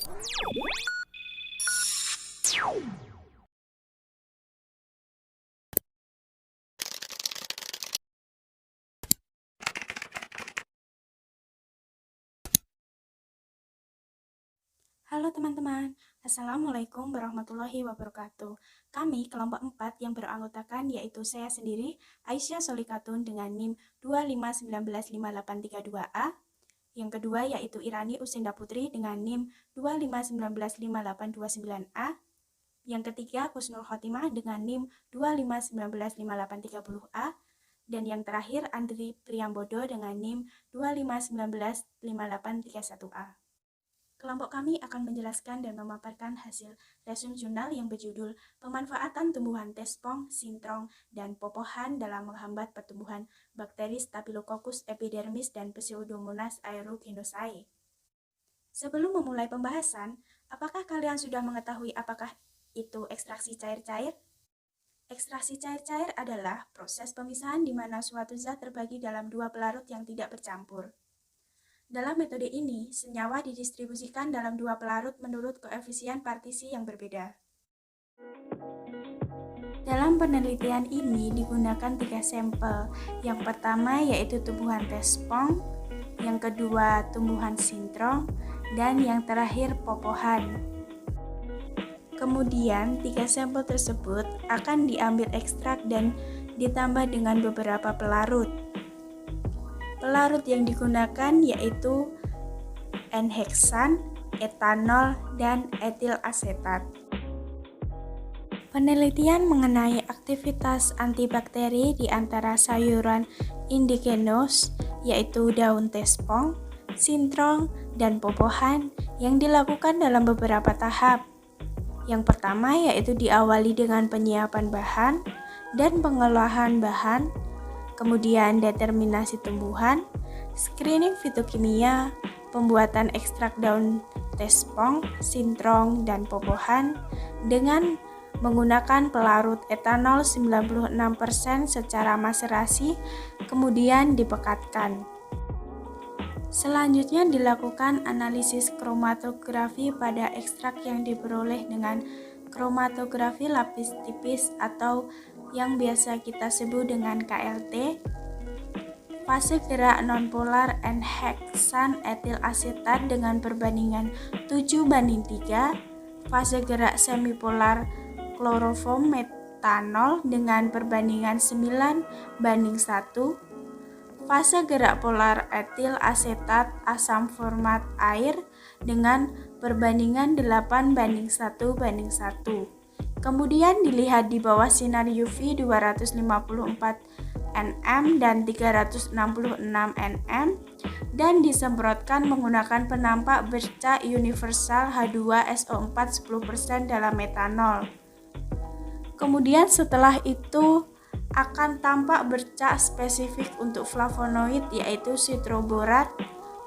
Halo teman-teman, Assalamualaikum warahmatullahi wabarakatuh. Kami kelompok 4 yang beranggotakan yaitu saya sendiri, Aisyah Solikatun dengan NIM 2519582A. Yang kedua yaitu Irani Usinda Putri dengan NIM 251958229A. Yang ketiga Kusnul Khotimah dengan NIM 2519580A. Dan yang terakhir Andri Priambodo dengan NIM 2519581A. Kelompok kami akan menjelaskan dan memaparkan hasil resume jurnal yang berjudul Pemanfaatan Tumbuhan Tespong, Sintrong, dan Popohan dalam Menghambat Pertumbuhan Bakteri Staphylococcus epidermis dan Pseudomonas aeruginosae. Sebelum memulai pembahasan, apakah kalian sudah mengetahui apakah itu ekstraksi cair-cair? Ekstraksi cair-cair adalah proses pemisahan di mana suatu zat terbagi dalam dua pelarut yang tidak bercampur. Dalam metode ini, senyawa didistribusikan dalam dua pelarut menurut koefisien partisi yang berbeda. Dalam penelitian ini digunakan 3 sampel. Yang pertama yaitu tumbuhan tespong, yang kedua tumbuhan sintrong, dan yang terakhir popohan. Kemudian 3 sampel tersebut akan diambil ekstrak dan ditambah dengan beberapa pelarut. Pelarut yang digunakan yaitu N-heksan, etanol, dan etil asetat. Penelitian mengenai aktivitas antibakteri di antara sayuran indigenous yaitu daun tespong, sintrong, dan popohan yang dilakukan dalam beberapa tahap. Yang pertama yaitu diawali dengan penyiapan bahan dan pengolahan bahan, kemudian determinasi tumbuhan, screening fitokimia, pembuatan ekstrak daun tespong, sintrong, dan popohan dengan menggunakan pelarut etanol 96% secara maserasi, kemudian dipekatkan. Selanjutnya dilakukan analisis kromatografi pada ekstrak yang diperoleh dengan kromatografi lapis tipis atau yang biasa kita sebut dengan KLT. Fase gerak nonpolar N-heksan etil asetat dengan perbandingan 7:3, fase gerak semipolar kloroform metanol dengan perbandingan 9:1, fase gerak polar etil asetat asam format air dengan perbandingan 8:1:1. Kemudian dilihat di bawah sinar UV 254 nm dan 366 nm dan disemprotkan menggunakan penampak bercak universal H2SO4 10% dalam metanol. Kemudian setelah itu akan tampak bercak spesifik untuk flavonoid yaitu citroborat,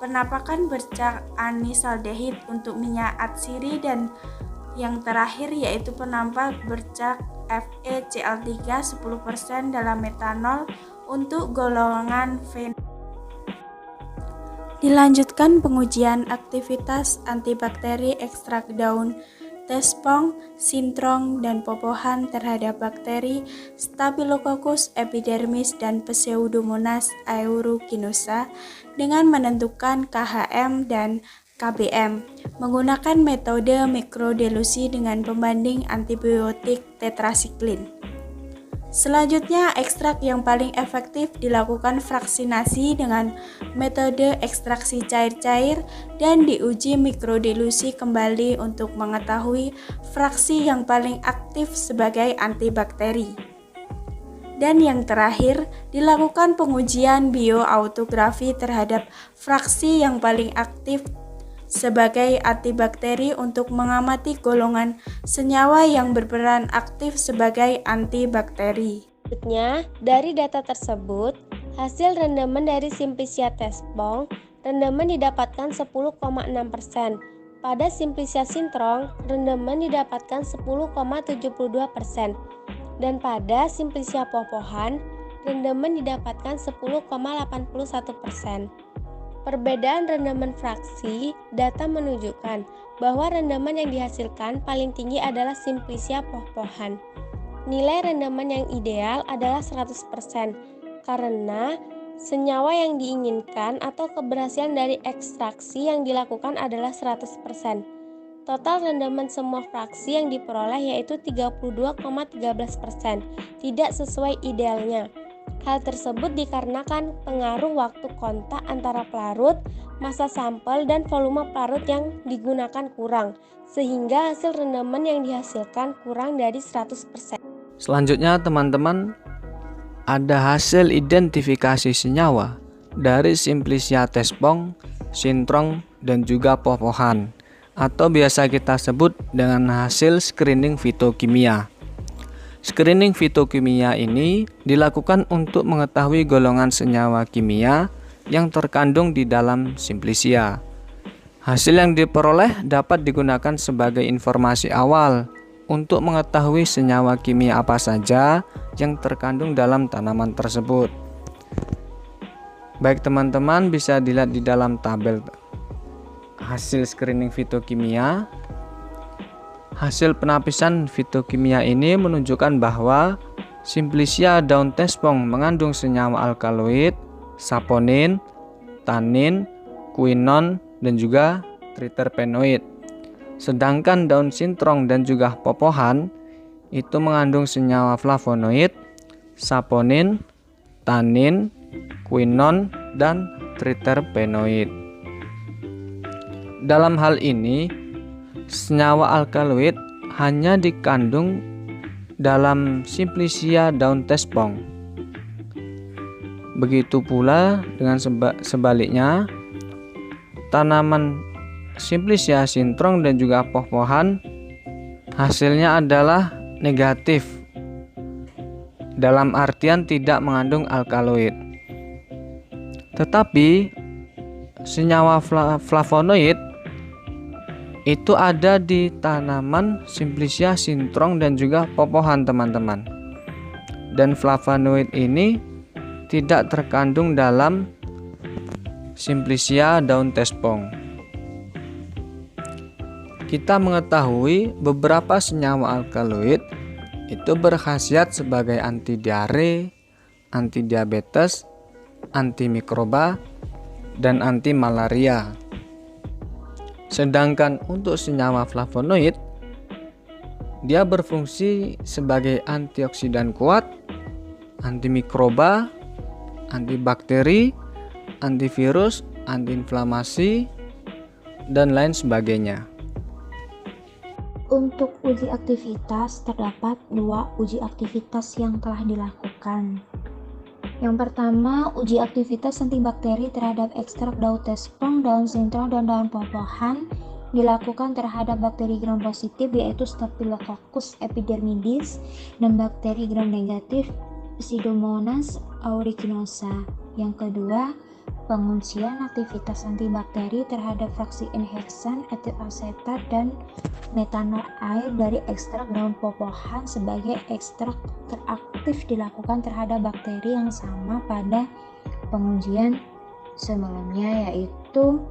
penampakan bercak anisaldehid untuk minyak atsiri, dan yang terakhir yaitu penampak bercak FeCl3 10% dalam metanol untuk golongan fenol. Dilanjutkan pengujian aktivitas antibakteri ekstrak daun tespong, sintrong, dan popohan terhadap bakteri Staphylococcus epidermis dan Pseudomonas aeruginosa dengan menentukan KHM dan KBM menggunakan metode mikrodelusi dengan pembanding antibiotik tetrasiklin. Selanjutnya, ekstrak yang paling efektif dilakukan fraksinasi dengan metode ekstraksi cair-cair dan diuji mikrodelusi kembali untuk mengetahui fraksi yang paling aktif sebagai antibakteri. Dan yang terakhir, dilakukan pengujian bioautografi terhadap fraksi yang paling aktif sebagai antibakteri untuk mengamati golongan senyawa yang berperan aktif sebagai antibakteri. Selanjutnya, dari data tersebut, hasil rendemen dari Simplicia tespong, rendemen didapatkan 10,6%. Pada Simplicia sintrong, rendemen didapatkan 10,72%. Dan pada Simplicia popohan, rendemen didapatkan 10,81%. Perbedaan rendaman fraksi, data menunjukkan bahwa rendaman yang dihasilkan paling tinggi adalah Simplicia poh-pohan. Nilai rendaman yang ideal adalah 100% karena senyawa yang diinginkan atau keberhasilan dari ekstraksi yang dilakukan adalah 100%. Total rendaman semua fraksi yang diperoleh yaitu 32,13%, tidak sesuai idealnya. Hal tersebut dikarenakan pengaruh waktu kontak antara pelarut, massa sampel, dan volume pelarut yang digunakan kurang, sehingga hasil rendaman yang dihasilkan kurang dari 100%. Selanjutnya teman-teman, ada hasil identifikasi senyawa dari Simplicia tespong, sintrong, dan juga poh-pohan, atau biasa kita sebut dengan hasil screening fitokimia. Screening fitokimia ini dilakukan untuk mengetahui golongan senyawa kimia yang terkandung di dalam Simplicia. Hasil yang diperoleh dapat digunakan sebagai informasi awal untuk mengetahui senyawa kimia apa saja yang terkandung dalam tanaman tersebut. Baik teman-teman, bisa dilihat di dalam tabel hasil screening fitokimia. Hasil penapisan fitokimia ini menunjukkan bahwa Simplicia daun tespong mengandung senyawa alkaloid, saponin, tanin, quinon, dan juga triterpenoid. Sedangkan daun sintrong dan juga poh-pohan itu mengandung senyawa flavonoid, saponin, tanin, quinon, dan triterpenoid. Dalam hal ini, senyawa alkaloid hanya dikandung dalam Simplicia daun tespong. Begitu pula dengan sebaliknya, tanaman Simplicia sintrong dan juga poh-pohan hasilnya adalah negatif, dalam artian tidak mengandung alkaloid. Tetapi senyawa flavonoid itu ada di tanaman Simplicia sintrong dan juga poh-pohan teman-teman. Dan flavonoid ini tidak terkandung dalam Simplicia daun tespong. Kita mengetahui beberapa senyawa alkaloid itu berkhasiat sebagai anti diare, anti diabetes, anti mikroba, dan anti malaria. Sedangkan untuk senyawa flavonoid, dia berfungsi sebagai antioksidan kuat, antimikroba, antibakteri, antivirus, antiinflamasi, dan lain sebagainya. Untuk uji aktivitas, terdapat 2 uji aktivitas yang telah dilakukan. Yang pertama, uji aktivitas antibakteri terhadap ekstrak daun tespong, daun sintrong, dan daun poh-pohan dilakukan terhadap bakteri gram positif yaitu Staphylococcus epidermidis dan bakteri gram negatif Pseudomonas aeruginosa. Yang kedua, pengujian aktivitas antibakteri terhadap fraksi N-heksan, etil asetat, dan metanol air dari ekstrak daun poh-pohan sebagai ekstrak teraktif dilakukan terhadap bakteri yang sama pada pengujian sebelumnya, yaitu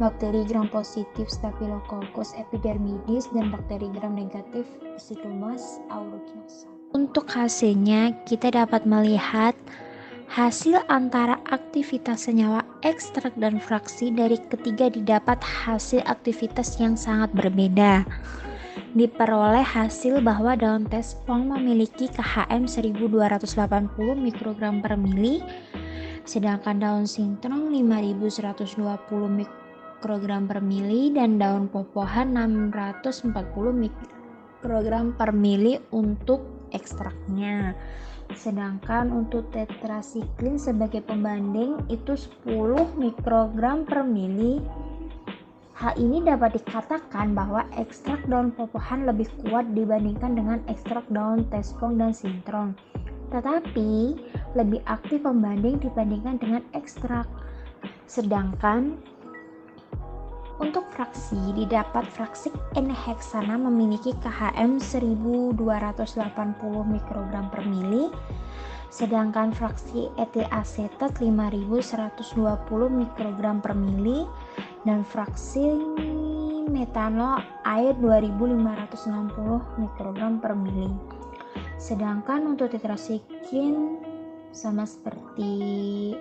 bakteri gram positif Staphylococcus epidermidis dan bakteri gram negatif Pseudomonas aeruginosa. Untuk hasilnya, kita dapat melihat hasil antara aktivitas senyawa ekstrak dan fraksi dari ketiga didapat hasil aktivitas yang sangat berbeda. Diperoleh hasil bahwa daun tespong memiliki KHM 1280 mikrogram per mili, sedangkan daun sintrong 5120 mikrogram per mili dan daun poh-pohan 640 mikrogram per mili untuk ekstraknya. Sedangkan untuk tetrasiklin sebagai pembanding itu 10 mikrogram per mili. Hal ini dapat dikatakan bahwa ekstrak daun poh-pohan lebih kuat dibandingkan dengan ekstrak daun tespong dan sintrong, tetapi lebih aktif pembanding dibandingkan dengan ekstrak. Sedangkan untuk fraksi, didapat fraksi N-heksana memiliki KHM 1280 mikrogram per mili, Sedangkan fraksi etil asetat 5120 mikrogram per mili dan fraksi metanol air 2560 mikrogram per mili. Sedangkan untuk tetrasiklin sama seperti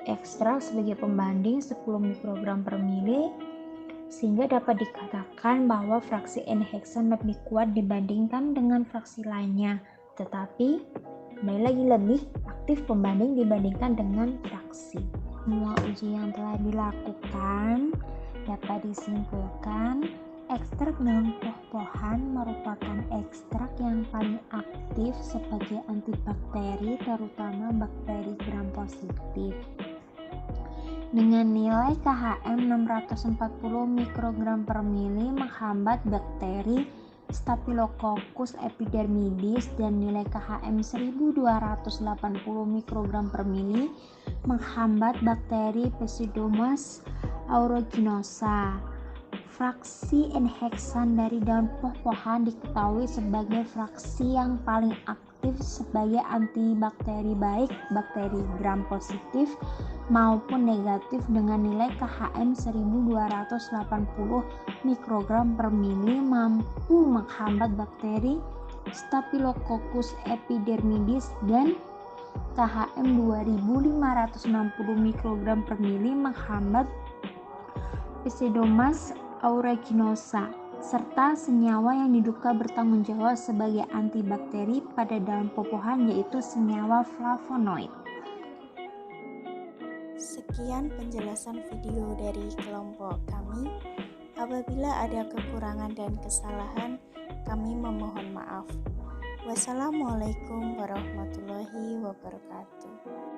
ekstrak sebagai pembanding 10 mikrogram per mili, sehingga dapat dikatakan bahwa fraksi N-heksan lebih kuat dibandingkan dengan fraksi lainnya, tetapi kembali lagi lebih aktif pembanding dibandingkan dengan fraksi. Semua uji yang telah dilakukan dapat disimpulkan ekstrak daun poh-pohan merupakan ekstrak yang paling aktif sebagai antibakteri, terutama bakteri gram positif. Dengan nilai KHM 640 mikrogram per mili menghambat bakteri Staphylococcus epidermidis dan nilai KHM 1280 mikrogram per mili menghambat bakteri Pseudomonas aeruginosa. Fraksi N-heksan dari daun poh-pohan diketahui sebagai fraksi yang paling aktif sebagai antibakteri baik bakteri gram positif maupun negatif dengan nilai KHM 1280 mikrogram per mili mampu menghambat bakteri Staphylococcus epidermidis dan KHM 2560 mikrogram per mili menghambat Pseudomonas aeruginosa serta senyawa yang diduga bertanggung jawab sebagai antibakteri pada daun poh-pohan yaitu senyawa flavonoid. Sekian penjelasan video dari kelompok kami. Apabila ada kekurangan dan kesalahan, kami memohon maaf. Wassalamualaikum warahmatullahi wabarakatuh.